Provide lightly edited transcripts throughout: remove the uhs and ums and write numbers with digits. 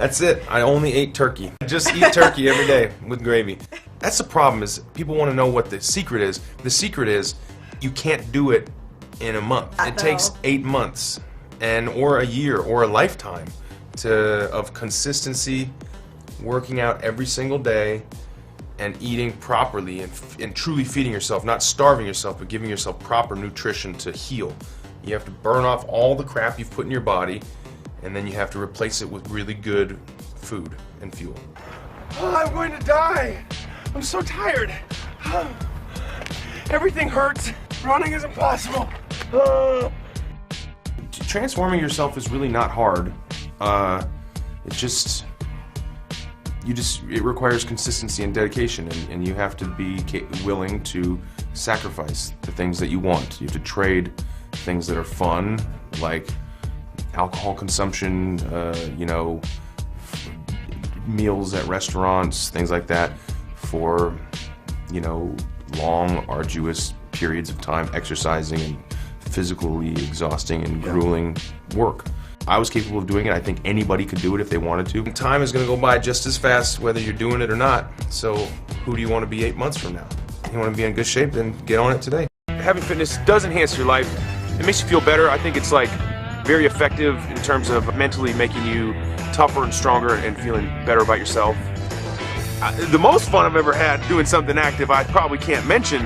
That's it. I only ate turkey. I just eat turkey every day with gravy. That's the problem, is people want to know what the secret is. The secret is you can't do it in a month. It takes 8 months or a year or a lifetime of consistency, working out every single day, and eating properly and truly feeding yourself, not starving yourself, but giving yourself proper nutrition to heal. You have to burn off all the crap you've put in your body, and then you have to replace it with really good food and fuel. Oh, I'm going to die. I'm so tired. Everything hurts. Running is impossible. Transforming yourself is really not hard. It requires consistency and dedication, and you have to be willing to sacrifice the things that you want. You have to trade things that are fun, like alcohol consumption, meals at restaurants, things like that, for, long, arduous periods of time exercising and physically exhausting and grueling work. I was capable of doing it. I think anybody could do it if they wanted to. Time is going to go by just as fast whether you're doing it or not. So who do you want to be 8 months from now? You want to be in good shape, then get on it today. Having fitness does enhance your life. It makes you feel better. I think it's like very effective in terms of mentally making you tougher and stronger and feeling better about yourself. The most fun I've ever had doing something active I probably can't mention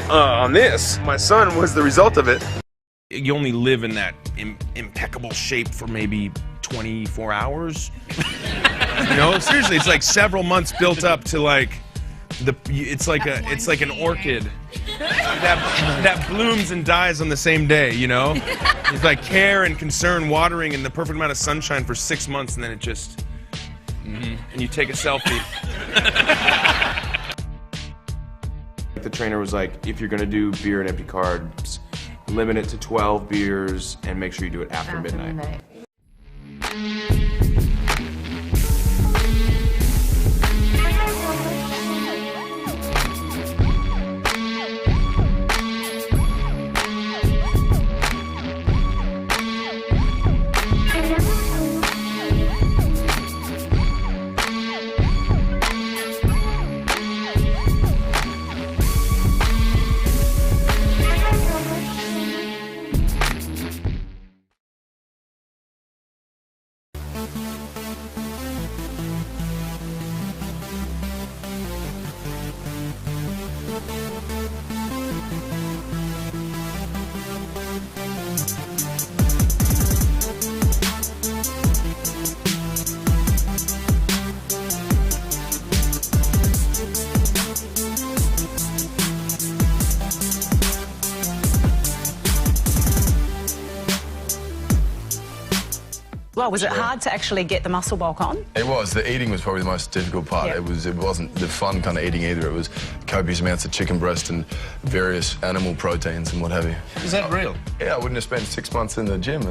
on this. My son was the result of it. You only live in that impeccable shape for maybe 24 hours. Seriously, it's like several months built up to like it's like an orchid that blooms and dies on the same day, It's like care and concern, watering, and the perfect amount of sunshine for 6 months, and then it just and you take a selfie. The trainer was like, if you're gonna do beer and empty carbs, limit it to 12 beers and make sure you do it after midnight. Well, was it hard to actually get the muscle bulk on? It was. The eating was probably the most difficult part. Yep. It wasn't the fun kind of eating either. It was copious amounts of chicken breast and various animal proteins and what have you. Is that real? Yeah, I wouldn't have spent 6 months in the gym.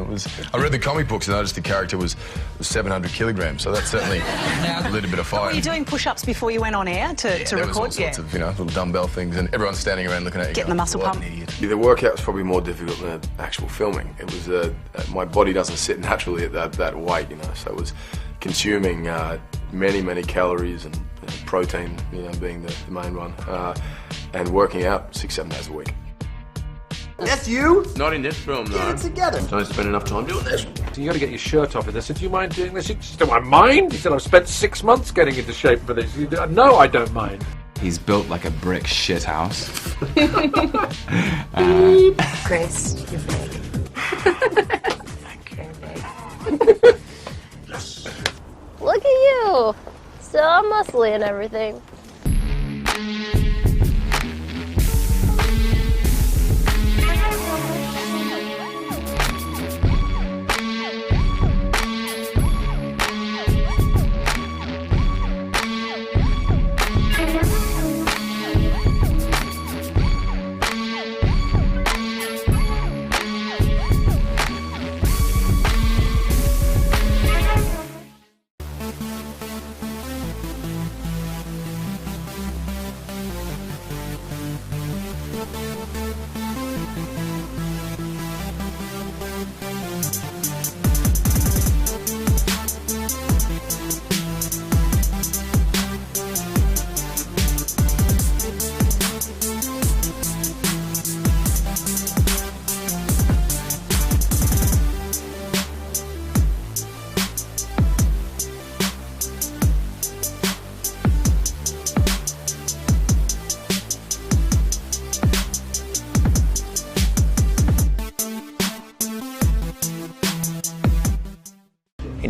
I read the comic books and noticed the character was 700 kilograms, so that's certainly a little bit of fire. Were you doing push-ups before you went on air to there record? Was all sorts of, little dumbbell things, and everyone's standing around looking at you. Getting the muscle pump. The workout was probably more difficult than the actual filming. It was my body doesn't sit naturally at that weight, so it was consuming many calories and protein, being the main one, and working out 6-7 days a week. That's you? Not in this film, though. Get it together. Don't spend enough time doing this. You got to get your shirt off. And I said, "Do you mind doing this?" He said, "Do I mind?" He said, "I've spent 6 months getting into shape for this." He said, "No, I don't mind." He's built like a brick shithouse. Grace, you're Look at you! So muscly and everything.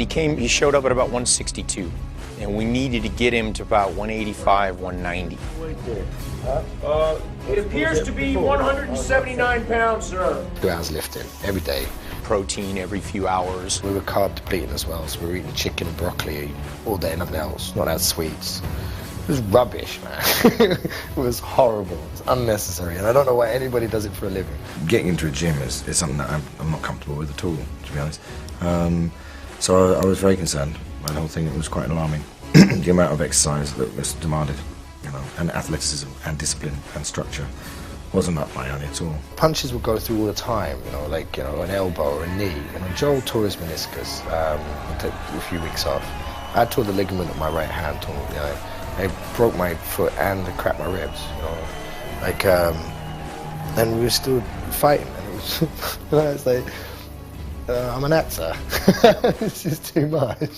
he showed up at about 162, and we needed to get him to about 185, 190. It appears to be 179 pounds, sir. 2 hours lifting every day. Protein every few hours. We were carb depleting as well, so we were eating chicken and broccoli all day, nothing else, not out sweets. It was rubbish, man. It was horrible. It was unnecessary, and I don't know why anybody does it for a living. Getting into a gym is something that I'm not comfortable with at all, to be honest. So I was very concerned by the whole thing. It was quite alarming. The amount of exercise that was demanded, you know, and athleticism and discipline and structure wasn't up my alley at all. Punches would go through all the time, you know, like, you know, an elbow or a knee. You know, Joel tore his meniscus. I took a few weeks off. I tore the ligament of my right hand. You know, I broke my foot and cracked my ribs. You know, like, and we were still fighting. And it was, you know, it's like, I'm an actor. This is too much.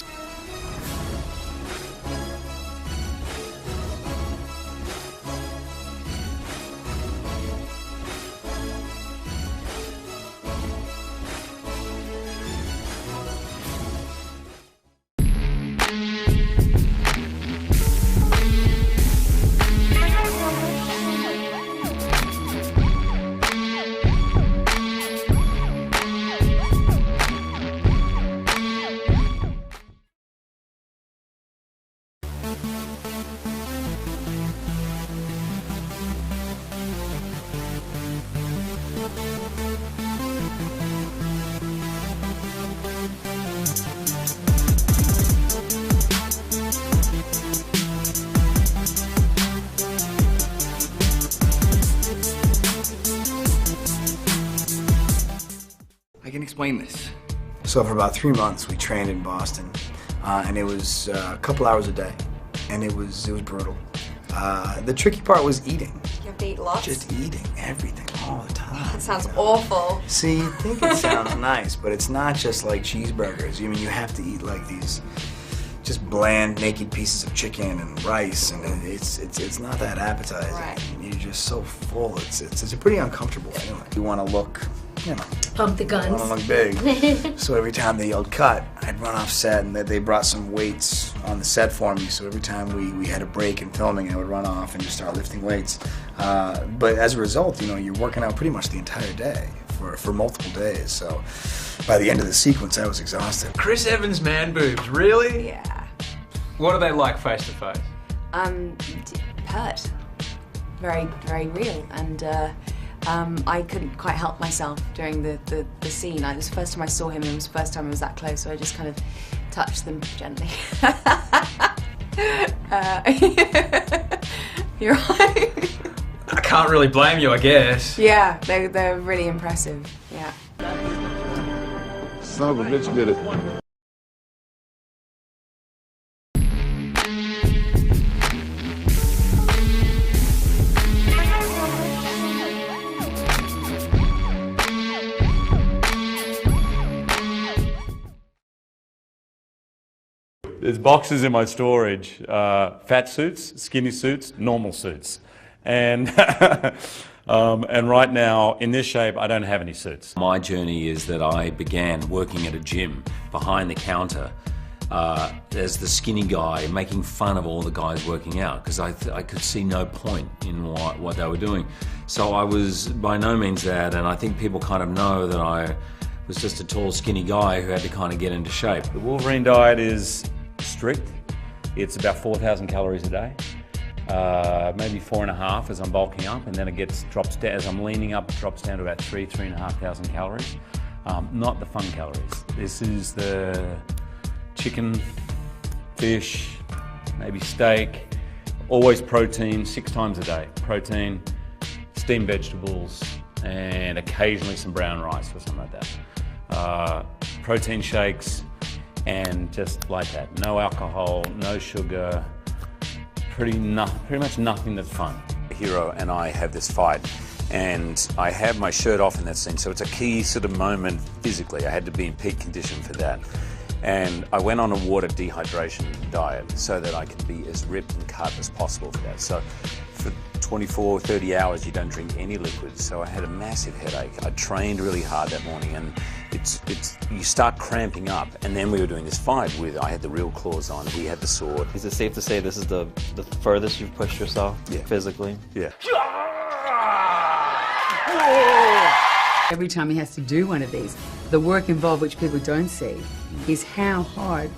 I can explain this. So for about 3 months, we trained in Boston, and it was a couple hours a day, and it was brutal. The tricky part was eating. You have to eat lots? Just eating everything all the time. That sounds awful. See, you think it sounds nice, but it's not just like cheeseburgers. I mean, you have to eat like these just bland, naked pieces of chicken and rice, and it's not that appetizing. Right. You're just so full. It's a pretty uncomfortable feeling. You want to look, you know, Pump the guns. I want to look big. So every time they yelled cut, I'd run off set, and they brought some weights on the set for me. So every time we had a break in filming, I would run off and just start lifting weights. But as a result, you know, you're working out pretty much the entire day for multiple days. So by the end of the sequence, I was exhausted. Chris Evans' man boobs, really? Yeah. What are they like face to face? Hurt. Very, very real. And I couldn't quite help myself during the scene. It was the first time I saw him, and it was the first time I was that close, so I just kind of touched them gently. You're right. I can't really blame you, I guess. Yeah, they're really impressive. Yeah. Son of a bitch did it. There's boxes in my storage, fat suits, skinny suits, normal suits. And, and right now, in this shape, I don't have any suits. My journey is that I began working at a gym behind the counter as the skinny guy, making fun of all the guys working out, because I could see no point in what they were doing. So I was by no means that, and I think people kind of know that I was just a tall, skinny guy who had to kind of get into shape. The Wolverine diet is strict. It's about 4,000 calories a day, maybe 4.5 as I'm bulking up, and then it drops down as I'm leaning up. It drops down to about 3,500 calories. Not the fun calories. This is the chicken, fish, maybe steak. Always protein 6 times a day. Protein, steamed vegetables, and occasionally some brown rice or something like that. Protein shakes. And just like that, no alcohol, no sugar, pretty much nothing that's fun. Hero and I have this fight, and I have my shirt off in that scene, so it's a key sort of moment physically. I had to be in peak condition for that. And I went on a water dehydration diet so that I could be as ripped and cut as possible for that. So for 24, 30 hours you don't drink any liquids, so I had a massive headache. I trained really hard that morning, and you start cramping up. And then we were doing this fight with, I had the real claws on, he had the sword. Is it safe to say this is the furthest you've pushed yourself physically? Yeah. Every time he has to do one of these, the work involved, which people don't see, is how hard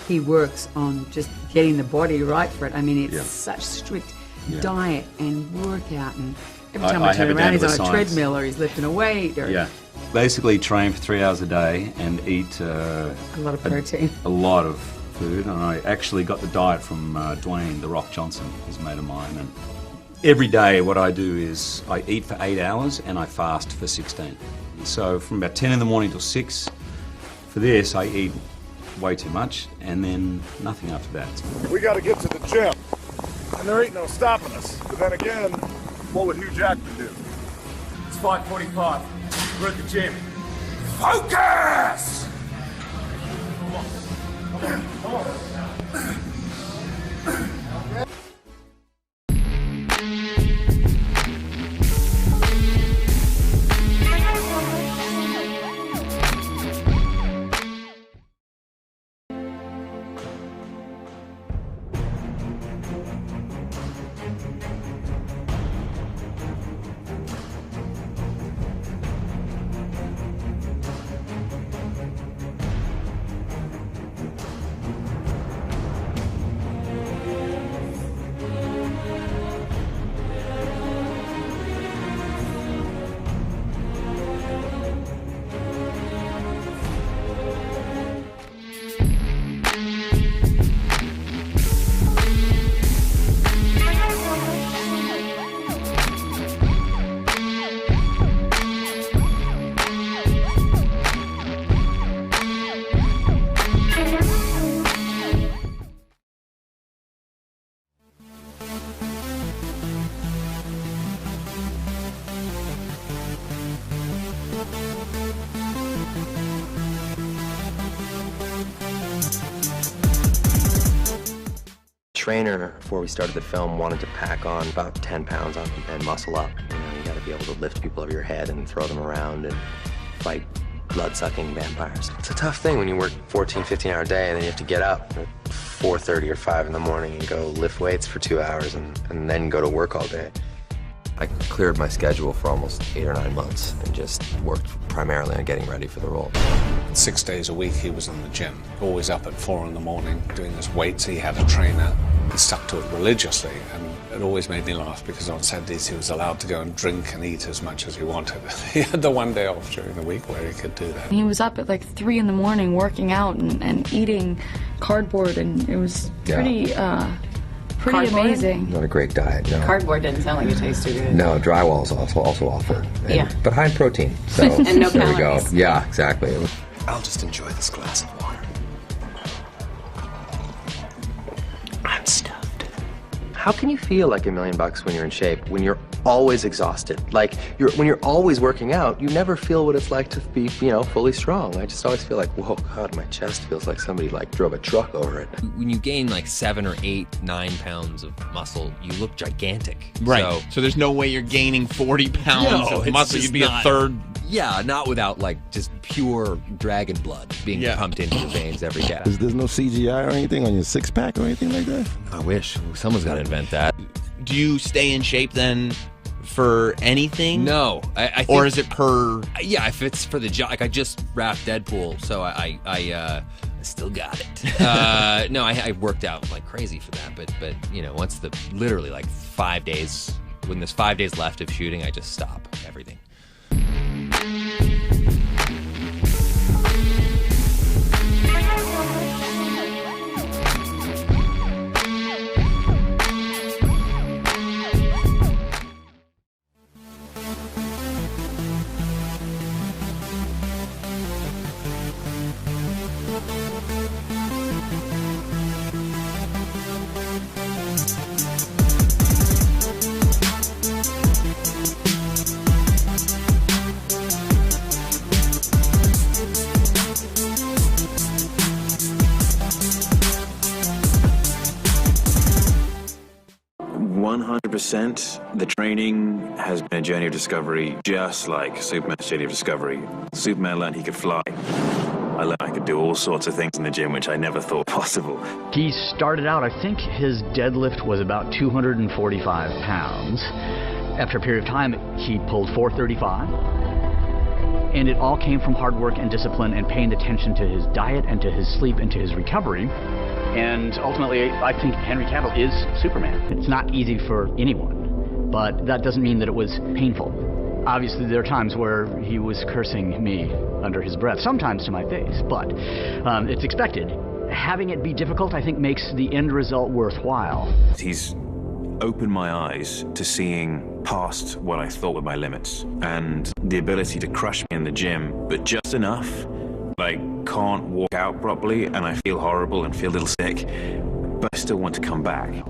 he works on just getting the body right for it. I mean, it's such strict diet and workout, and every time I turn around, he's on a treadmill or he's lifting a weight. Or Basically train for 3 hours a day and eat a lot of protein. A lot of food, and I actually got the diet from Dwayne The Rock Johnson, he's a mate of mine. And every day what I do is I eat for 8 hours and I fast for 16. So from about 10 in the morning till 6, for this I eat way too much and then nothing after that. We got to get to the gym, and there ain't no stopping us. But then again, what would Hugh Jackman do? It's 5:45. We're at the gym. Focus! Trainer, before we started the film, wanted to pack on about 10 pounds on and muscle up. You know, you got to be able to lift people over your head and throw them around and fight blood-sucking vampires. It's a tough thing when you work 14, 15-hour day and then you have to get up at 4:30 or 5 in the morning and go lift weights for 2 hours and then go to work all day. I cleared my schedule for almost 8 or 9 months and just worked primarily on getting ready for the role. 6 days a week he was in the gym, always up at 4 in the morning doing his weights. He had a trainer. He stuck to it religiously, and it always made me laugh because on Saturdays he was allowed to go and drink and eat as much as he wanted. He had the one day off during the week where he could do that. He was up at like 3 in the morning working out and eating cardboard, and it was pretty amazing. Not a great diet, no. Cardboard didn't sound like it tasted good. No, drywall is also awful. But high in protein. So and no there calories. we go. Yeah, exactly. I'll just enjoy this glass of water. I'm stuffed. How can you feel like $1 million when you're in shape, when you're always exhausted? Like, when you're always working out, you never feel what it's like to be, fully strong. I just always feel like, whoa, God, my chest feels like somebody drove a truck over it. When you gain like 7 or 8, 9 pounds of muscle, you look gigantic. Right. So there's no way you're gaining 40 pounds of muscle. You'd be a third. Yeah, not without like just pure dragon blood being pumped into your veins every day. There's no CGI or anything on your six-pack or anything like that? I wish. Someone's got to invent that. Do you stay in shape then for anything? No. I think, or is it per... Yeah, if it's for the job. Like, I just wrapped Deadpool, so I still got it. No, I worked out like crazy for that, but once literally like 5 days, when there's 5 days left of shooting, I just stop everything. 100%. The training has been a journey of discovery, just like Superman's journey of discovery. Superman learned he could fly. I learned I could do all sorts of things in the gym which I never thought possible. He started out, I think his deadlift was about 245 pounds. After a period of time, he pulled 435. And it all came from hard work and discipline and paying attention to his diet and to his sleep and to his recovery. And ultimately, I think Henry Cavill is Superman. It's not easy for anyone, but that doesn't mean that it was painful. Obviously, there are times where he was cursing me under his breath, sometimes to my face, but it's expected. Having it be difficult, I think, makes the end result worthwhile. He's opened my eyes to seeing past what I thought were my limits, and the ability to crush me in the gym, but just enough. I can't walk out properly, and I feel horrible and feel a little sick, but I still want to come back.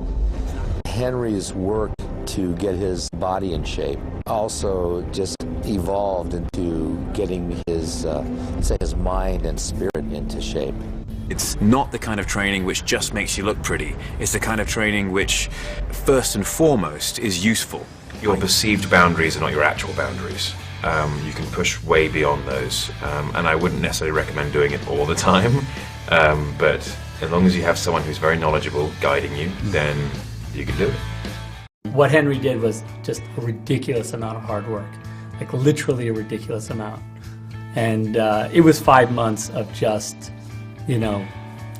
Henry's work to get his body in shape also just evolved into getting his, say, his mind and spirit into shape. It's not the kind of training which just makes you look pretty. It's the kind of training which, first and foremost, is useful. Your perceived boundaries are not your actual boundaries. You can push way beyond those, and I wouldn't necessarily recommend doing it all the time, but as long as you have someone who's very knowledgeable guiding you, then you can do it. What Henry did was just a ridiculous amount of hard work, like literally a ridiculous amount. And it was 5 months of just, you know,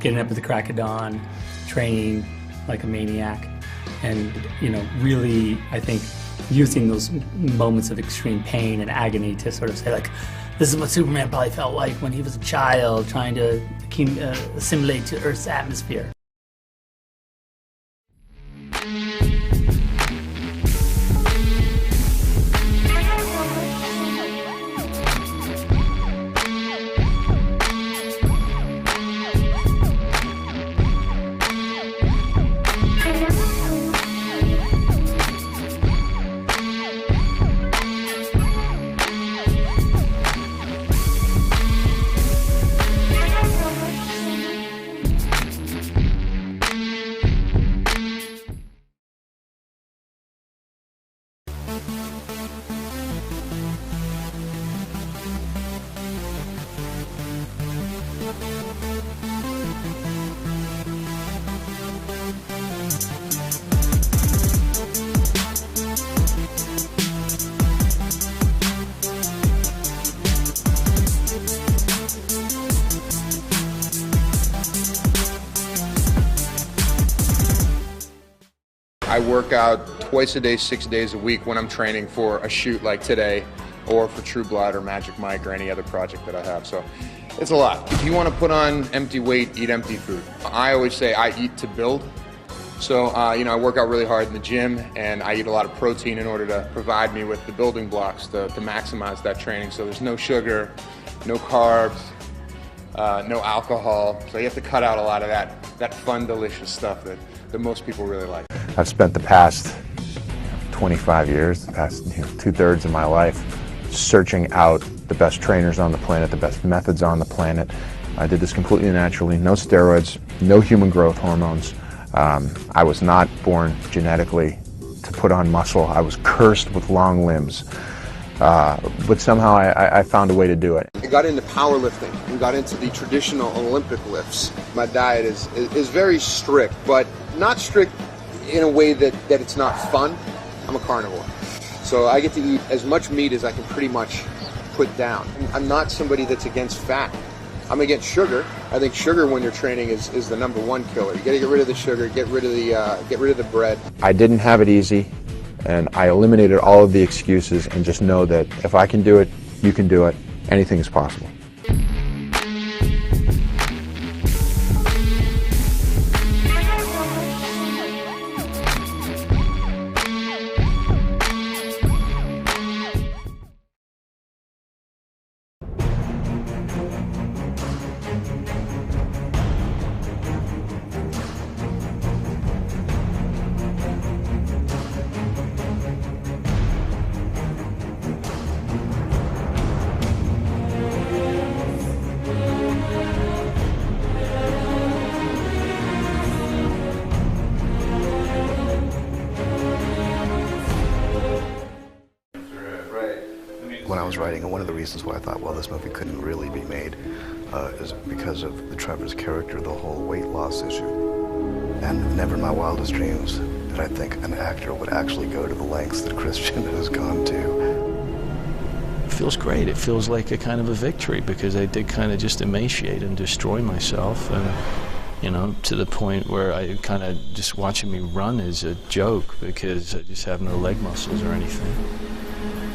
getting up at the crack of dawn, training like a maniac, and, you know, really, I think, using those moments of extreme pain and agony to sort of say, like, this is what Superman probably felt like when he was a child trying to assimilate to Earth's atmosphere. I work out twice a day, 6 days a week when I'm training for a shoot like today, or for True Blood or Magic Mike or any other project that I have. So it's a lot. If you want to put on empty weight, eat empty food. I always say I eat to build. So, you know, I work out really hard in the gym, and I eat a lot of protein in order to provide me with the building blocks to maximize that training. So there's no sugar, no carbs, no alcohol. So you have to cut out a lot of that fun, delicious stuff that most people really like. I've spent the past 25 years, the past 2/3 of my life, searching out the best trainers on the planet, the best methods on the planet. I did this completely naturally, no steroids, no human growth hormones. I was not born genetically to put on muscle. I was cursed with long limbs. But somehow I found a way to do it. I got into powerlifting and got into the traditional Olympic lifts. My diet is very strict, but not strict in a way that it's not fun. I'm a carnivore. So I get to eat as much meat as I can pretty much put down. I'm not somebody that's against fat. I'm against sugar. I think sugar when you're training is the #1 killer. You gotta get rid of the sugar, get rid of the bread. I didn't have it easy, and I eliminated all of the excuses and just know that if I can do it, you can do it. Anything is possible. was writing, and one of the reasons why I thought, well, this movie couldn't really be made is because of the Trevor's character, the whole weight loss issue. And never in my wildest dreams did I think an actor would actually go to the lengths that Christian has gone to. It feels great. It feels like a kind of a victory, because I did kind of just emaciate and destroy myself, and you know, to the point where I kind of just watching me run is a joke, because I just have no leg muscles or anything.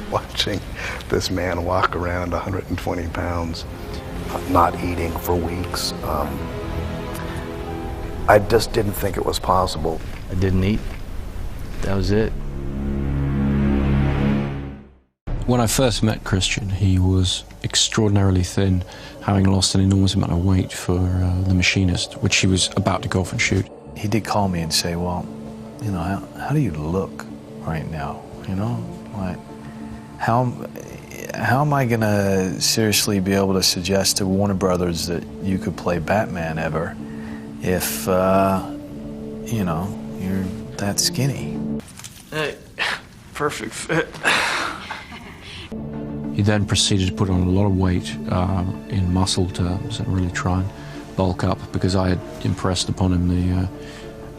Watching this man walk around 120 pounds, not eating for weeks, I just didn't think it was possible. I didn't eat. That was it. When I first met Christian, he was extraordinarily thin, having lost an enormous amount of weight for The Machinist, which he was about to go off and shoot. He did call me and say, well, you know, how do you look right now? You know, like, how am I gonna seriously be able to suggest to Warner Brothers that you could play Batman ever if, you know, you're that skinny? Hey, perfect fit. He then proceeded to put on a lot of weight in muscle terms and really try and bulk up, because I had impressed upon him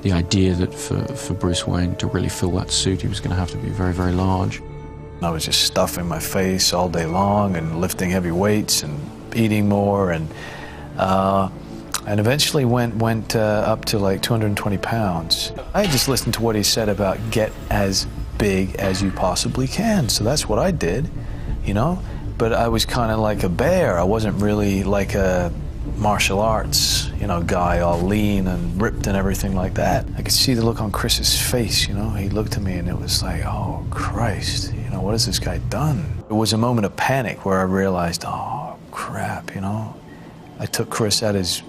the idea that for Bruce Wayne to really fill that suit, he was going to have to be very, very large. I was just stuffing my face all day long and lifting heavy weights and eating more, and eventually went up to like 220 pounds. I just listened to what he said about get as big as you possibly can, so that's what I did. You know, but I was kind of like a bear. I wasn't really like a martial arts, you know, guy all lean and ripped and everything like that. I could see the look on Chris's face, you know. He looked at me and it was like, oh, Christ, you know, what has this guy done? It was a moment of panic where I realized, oh, crap, you know. I took Chris at his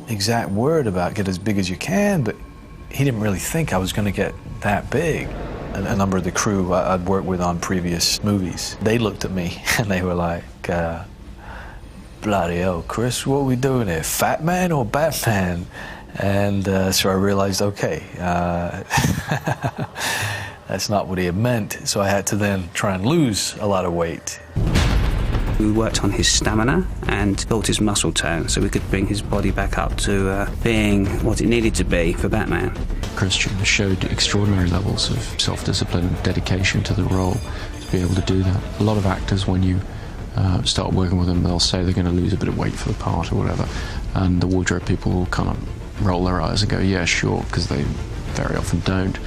exact word about get as big as you can, but he didn't really think I was going to get that big. A number of the crew I'd worked with on previous movies, they looked at me and they were like, bloody hell, Chris, what are we doing here? Fat Man or Batman? And so I realized, okay, that's not what he had meant. So I had to then try and lose a lot of weight. We worked on his stamina and built his muscle tone so we could bring his body back up to being what it needed to be for Batman. Christian showed extraordinary levels of self-discipline and dedication to the role to be able to do that. A lot of actors, when you start working with them, they'll say they're going to lose a bit of weight for the part or whatever, and the wardrobe people will kind of roll their eyes and go, yeah, sure, because they very often don't.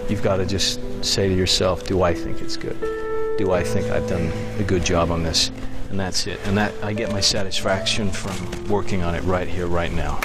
You've got to just say to yourself, do I think it's good? Do I think I've done a good job on this? And that's it. And that I get my satisfaction from working on it right here, right now.